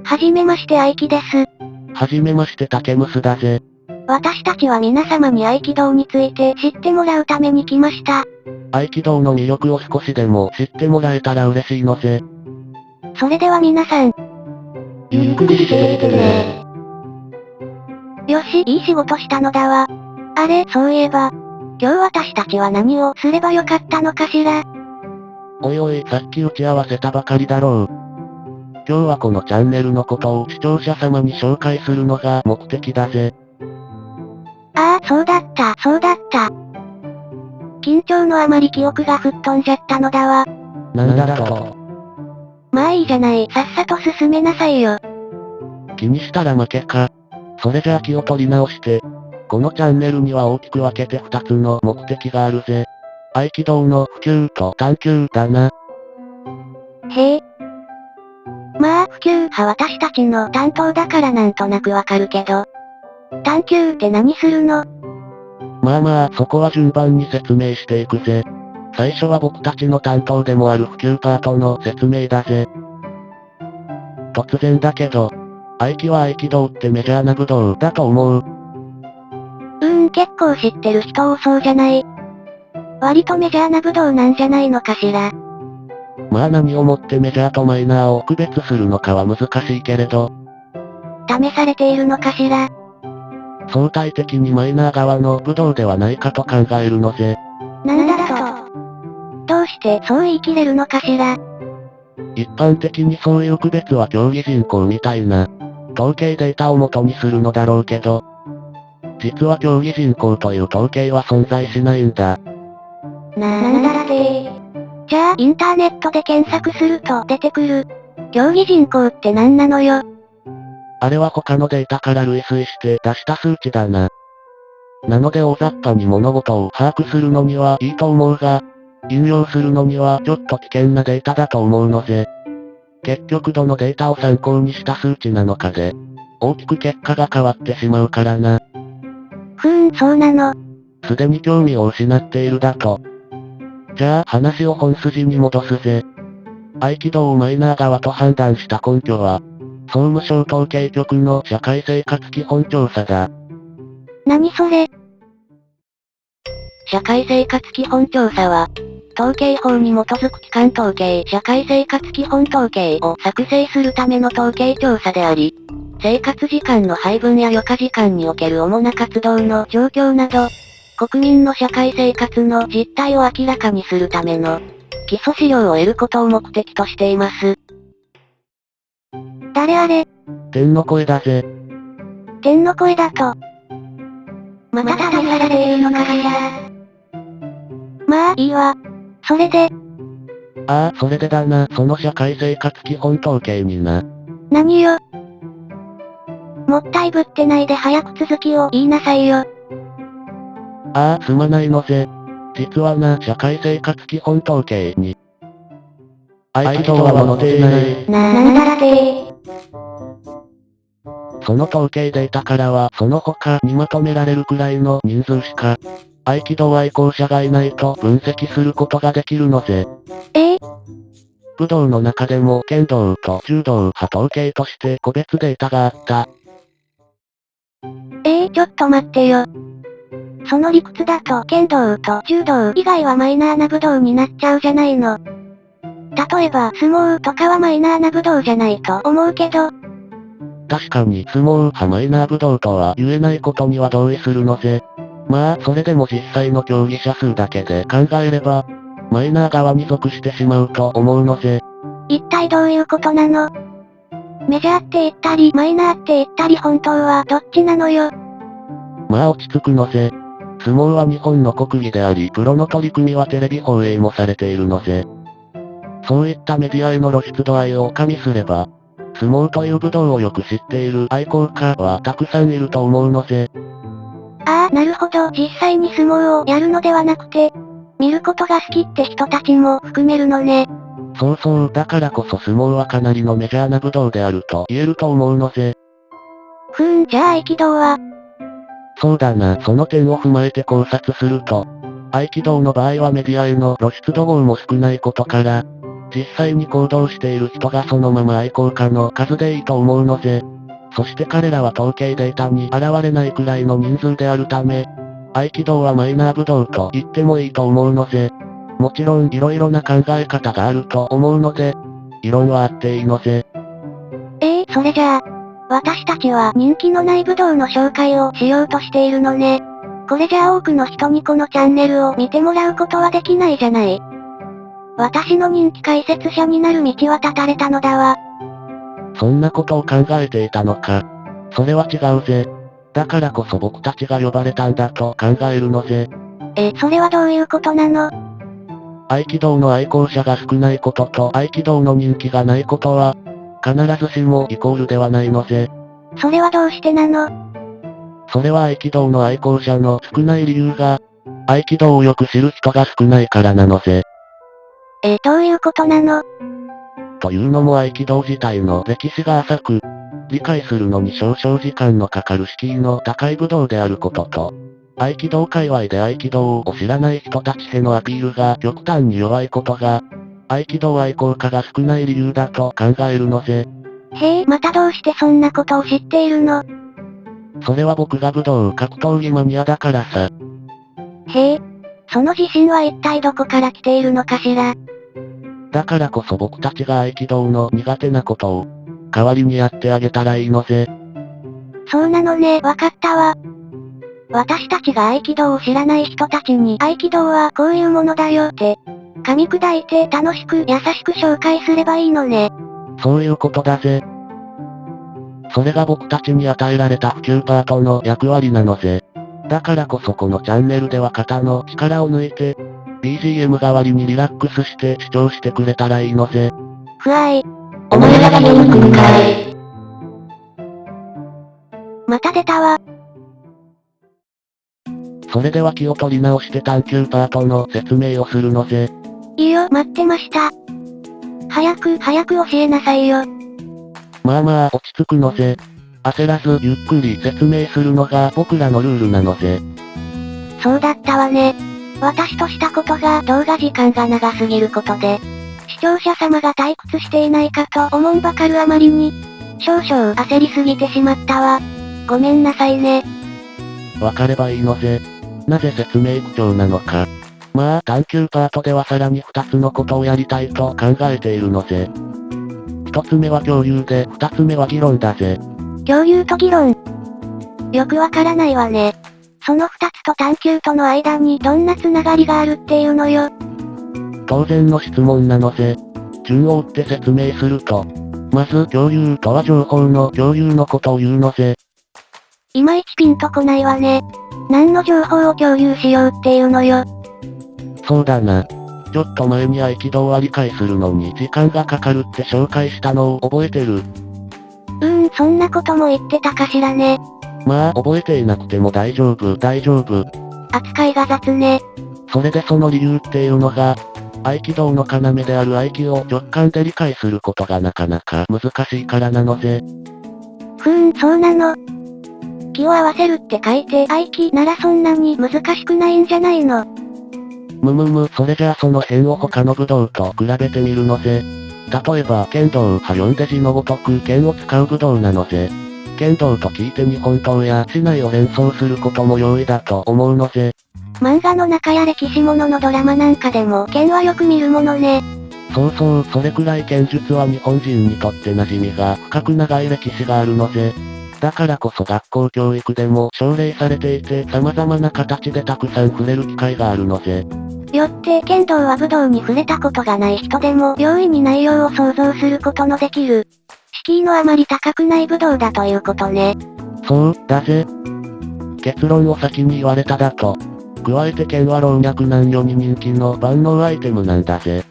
はじめまして合気です。はじめましてタケムスだぜ。私たちは皆様に合気道について知ってもらうために来ました。合気道の魅力を少しでも知ってもらえたら嬉しいのぜ。それでは皆さん、ゆっくりしていってね。よし、いい仕事したのだわ。あれ、そういえば、今日私たちは何をすればよかったのかしら。おいおい、さっき打ち合わせたばかりだろう。今日はこのチャンネルのことを視聴者様に紹介するのが目的だぜ。ああ、そうだった。緊張のあまり記憶が吹っ飛んじゃったのだわ。なんだと。まあいいじゃない、さっさと進めなさいよ。気にしたら負けか。それじゃあ気を取り直して。このチャンネルには大きく分けて2つの目的があるぜ。合気道の普及と探求だな。へえ。まあ、普及派私たちの担当だからなんとなくわかるけど。探求って何するの？まあ、そこは順番に説明していくぜ。最初は僕たちの担当でもある普及パートの説明だぜ。突然だけど、合気は合気道ってメジャーな武道だと思う。結構知ってる人多そうじゃない。割とメジャーな武道なんじゃないのかしら。まあ何をもってメジャーとマイナーを区別するのかは難しいけれど、試されているのかしら。相対的にマイナー側の武道ではないかと考えるのぜ。なんだと。どうしてそう言い切れるのかしら。一般的にそういう区別は競技人口みたいな、統計データを元にするのだろうけど、実は競技人口という統計は存在しないんだ。なんだってじゃあインターネットで検索すると出てくる。競技人口って何なのよ。あれは他のデータから類推して出した数値だな。なので大雑把に物事を把握するのにはいいと思うが、引用するのにはちょっと危険なデータだと思うのぜ。結局どのデータを参考にした数値なのかで、大きく結果が変わってしまうからな。そうなの。すでに興味を失っているだと。じゃあ話を本筋に戻すぜ。合気道をマイナー側と判断した根拠は、総務省統計局の社会生活基本調査だ。何それ？社会生活基本調査は、統計法に基づく機関統計社会生活基本統計を作成するための統計調査であり、生活時間の配分や余暇時間における主な活動の状況など、国民の社会生活の実態を明らかにするための基礎資料を得ることを目的としています。誰あれ？天の声だぜ。天の声だと。また試されているのかしら。まあいいわ。それで、ああ、それでだな、その社会生活基本統計にな。何よ。もったいぶってないで早く続きを言いなさいよ。ああ、すまないのぜ。実はな、社会生活基本統計に、合気道は載っていない。なんだってその統計データからはその他にまとめられるくらいの人数しか、合気道愛好者がいないと分析することができるのぜ。武道の中でも剣道と柔道派統計として個別データがあった。ちょっと待ってよ。その理屈だと剣道と柔道以外はマイナーな武道になっちゃうじゃないの。例えば相撲とかはマイナーな武道じゃないと思うけど。確かに相撲派マイナー武道とは言えないことには同意するのぜ。まあそれでも実際の競技者数だけで考えれば、マイナー側に属してしまうと思うのぜ。一体どういうことなの？メジャーって言ったりマイナーって言ったり本当はどっちなのよ。まあ落ち着くのぜ。相撲は日本の国技であり、プロの取り組みはテレビ放映もされているのぜ。そういったメディアへの露出度合いを加味すれば、相撲という武道をよく知っている愛好家はたくさんいると思うのぜ。ああ、なるほど。実際に相撲をやるのではなくて、見ることが好きって人たちも含めるのね。そうそう、だからこそ相撲はかなりのメジャーな武道であると言えると思うのぜ。じゃあ合気道は？そうだな、その点を踏まえて考察すると、合気道の場合はメディアへの露出度合も少ないことから、実際に行動している人がそのまま愛好家の数でいいと思うのぜ。そして彼らは統計データに現れないくらいの人数であるため、合気道はマイナー武道と言ってもいいと思うのぜ。もちろん色々な考え方があると思うので、異論はあっていいのぜ。それじゃあ、私たちは人気のない武道の紹介をしようとしているのね。これじゃあ多くの人にこのチャンネルを見てもらうことはできないじゃない。私の人気解説者になる道は断たれたのだわ。そんなことを考えていたのか。それは違うぜ。だからこそ僕たちが呼ばれたんだと考えるのぜ。それはどういうことなの？合気道の愛好者が少ないことと合気道の人気がないことは、必ずしもイコールではないのぜ。それはどうしてなの？それは合気道の愛好者の少ない理由が、合気道をよく知る人が少ないからなのぜ。どういうことなの？というのも合気道自体の歴史が浅く、理解するのに少々時間のかかる敷居の高い武道であることと、合気道界隈で合気道を知らない人たちへのアピールが極端に弱いことが、合気道愛好家が少ない理由だと考えるのぜ。またどうしてそんなことを知っているの？それは僕が武道格闘技マニアだからさ。その自信は一体どこから来ているのかしら？だからこそ僕たちが合気道の苦手なことを、代わりにやってあげたらいいのぜ。そうなのね、わかったわ。私たちが合気道を知らない人たちに合気道はこういうものだよって、噛み砕いて楽しく優しく紹介すればいいのね。そういうことだぜ。それが僕たちに与えられた普及パートの役割なのぜ。だからこそこのチャンネルでは肩の力を抜いて、BGM 代わりにリラックスして視聴してくれたらいいのぜ。ふあい。お前らが言うんくんかい。また出たわ。それでは気を取り直して探求パートの説明をするのぜ。いいよ、待ってました。早く教えなさいよ。まあまあ落ち着くのぜ。焦らずゆっくり説明するのが僕らのルールなのぜ。そうだったわね。私としたことが動画時間が長すぎることで、視聴者様が退屈していないかと思んばかるあまりに、少々焦りすぎてしまったわ。ごめんなさいね。わかればいいのぜ。なぜ説明口調なのか。まあ探求パートではさらに2つのことをやりたいと考えているのぜ。1つ目は共有で2つ目は議論だぜ。共有と議論。よくわからないわね。その2つと探求との間にどんなつながりがあるっていうのよ。当然の質問なのぜ。順を追って説明すると。まず共有とは情報の共有のことを言うのぜ。いまいちピンとこないわね。何の情報を共有しようっていうのよ。そうだな。ちょっと前に合気道は理解するのに時間がかかるって紹介したのを覚えてる？そんなことも言ってたかしらね。まあ覚えていなくても大丈夫。扱いが雑ね。それでその理由っていうのが、合気道の要である合気を直感で理解することがなかなか難しいからなのぜ。そうなの。気を合わせるって書いて合気ならそんなに難しくないんじゃないの？それじゃあその辺を他の武道と比べてみるのぜ。例えば剣道は読んで字のごとく剣を使う武道なのぜ。剣道と聞いて日本刀や竹刀を連想することも容易だと思うのぜ。漫画の中や歴史もののドラマなんかでも剣はよく見るものね。そう、それくらい剣術は日本人にとって馴染みが深く長い歴史があるのぜ。だからこそ学校教育でも奨励されていて様々な形でたくさん触れる機会があるのぜ。よって剣道は武道に触れたことがない人でも容易に内容を想像することのできる。敷居のあまり高くない武道だということね。そうだぜ。結論を先に言われただと。加えて剣は老若男女に人気の万能アイテムなんだぜ。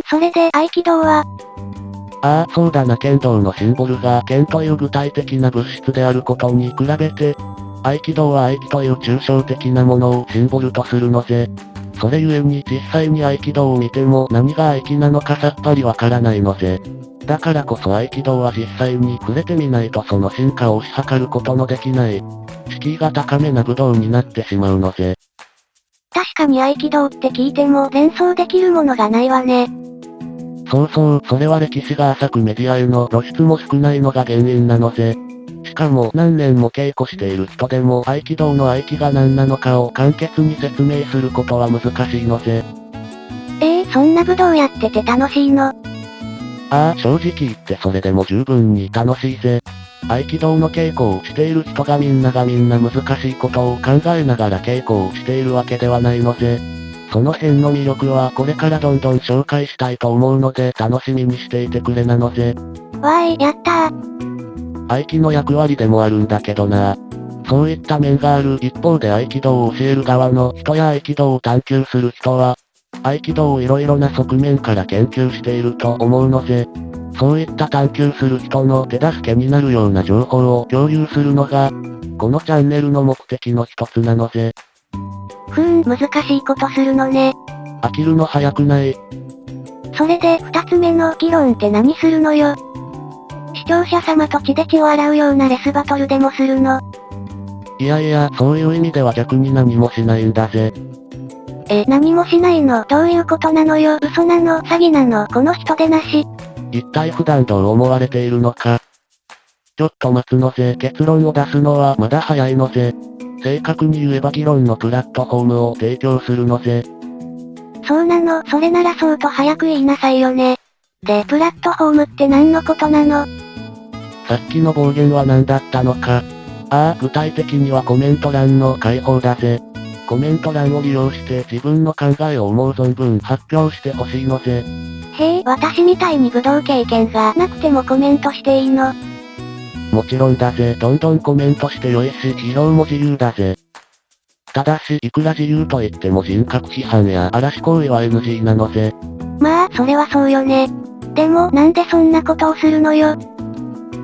それで合気道は？ああ、そうだな。剣道のシンボルが剣という具体的な物質であることに比べて、合気道は合気という抽象的なものをシンボルとするのぜ。それゆえに実際に合気道を見ても何が合気なのかさっぱりわからないのぜ。だからこそ合気道は実際に触れてみないとその進化を推し量ることのできない、敷居が高めな武道になってしまうのぜ。確かに合気道って聞いても連想できるものがないわね。そうそう、それは歴史が浅くメディアへの露出も少ないのが原因なのぜ。しかも何年も稽古している人でも合気道の合気が何なのかを簡潔に説明することは難しいのぜ。そんな武道やってて楽しいの？正直言ってそれでも十分に楽しいぜ。合気道の稽古をしている人がみんな難しいことを考えながら稽古をしているわけではないのぜ。その辺の魅力はこれからどんどん紹介したいと思うので楽しみにしていてくれなのぜ。わーい、やったー。合気の役割でもあるんだけどな。そういった面がある一方で合気道を教える側の人や合気道を探求する人は、合気道を色々な側面から研究していると思うのぜ。そういった探求する人の手助けになるような情報を共有するのが、このチャンネルの目的の一つなのぜ。難しいことするのね。飽きるの早くない？それで二つ目の議論って何するのよ。視聴者様と血で血を洗うようなレスバトルでもするの？いやいや、そういう意味では逆に何もしないんだぜ。何もしないの？どういうことなのよ？嘘なの？詐欺なの？この人でなし。一体普段どう思われているのか。ちょっと待つのぜ。結論を出すのはまだ早いのぜ。正確に言えば議論のプラットフォームを提供するのぜ。そうなの？それならそうと早く言いなさいよね。で、プラットフォームって何のことなの？さっきの暴言は何だったのか。具体的にはコメント欄の開放だぜ。コメント欄を利用して自分の考えを思う存分発表してほしいのぜ。へえ、私みたいに武道経験がなくてもコメントしていいの？もちろんだぜ。どんどんコメントしてよいし、批評も自由だぜ。ただし、いくら自由と言っても人格批判や嵐行為は NG なのぜ。まあ、それはそうよね。でも、なんでそんなことをするのよ。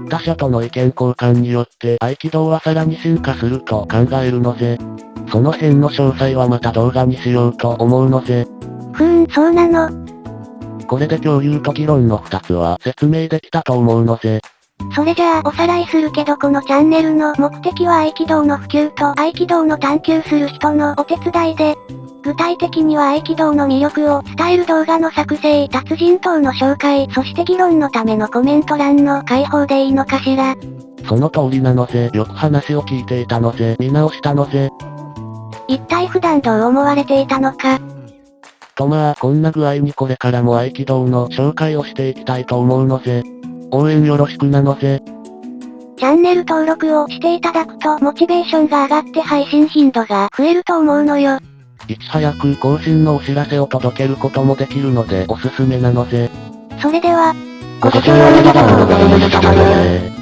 他者との意見交換によって合気道はさらに進化すると考えるのぜ。その辺の詳細はまた動画にしようと思うのぜ。そうなの。これで共有と議論の2つは説明できたと思うのぜ。それじゃあおさらいするけどこのチャンネルの目的は合気道の普及と合気道の探求する人のお手伝いで、具体的には合気道の魅力を伝える動画の作成、達人等の紹介、そして議論のためのコメント欄の開放でいいのかしら。その通りなのぜ。よく話を聞いていたのぜ。見直したのぜ。一体普段どう思われていたのか。こんな具合にこれからも合気道の紹介をしていきたいと思うのぜ。応援よろしくなのぜ。チャンネル登録をしていただくとモチベーションが上がって配信頻度が増えると思うのよ。いち早く更新のお知らせを届けることもできるのでおすすめなのぜ。それでは、ご視聴ありがとうございました。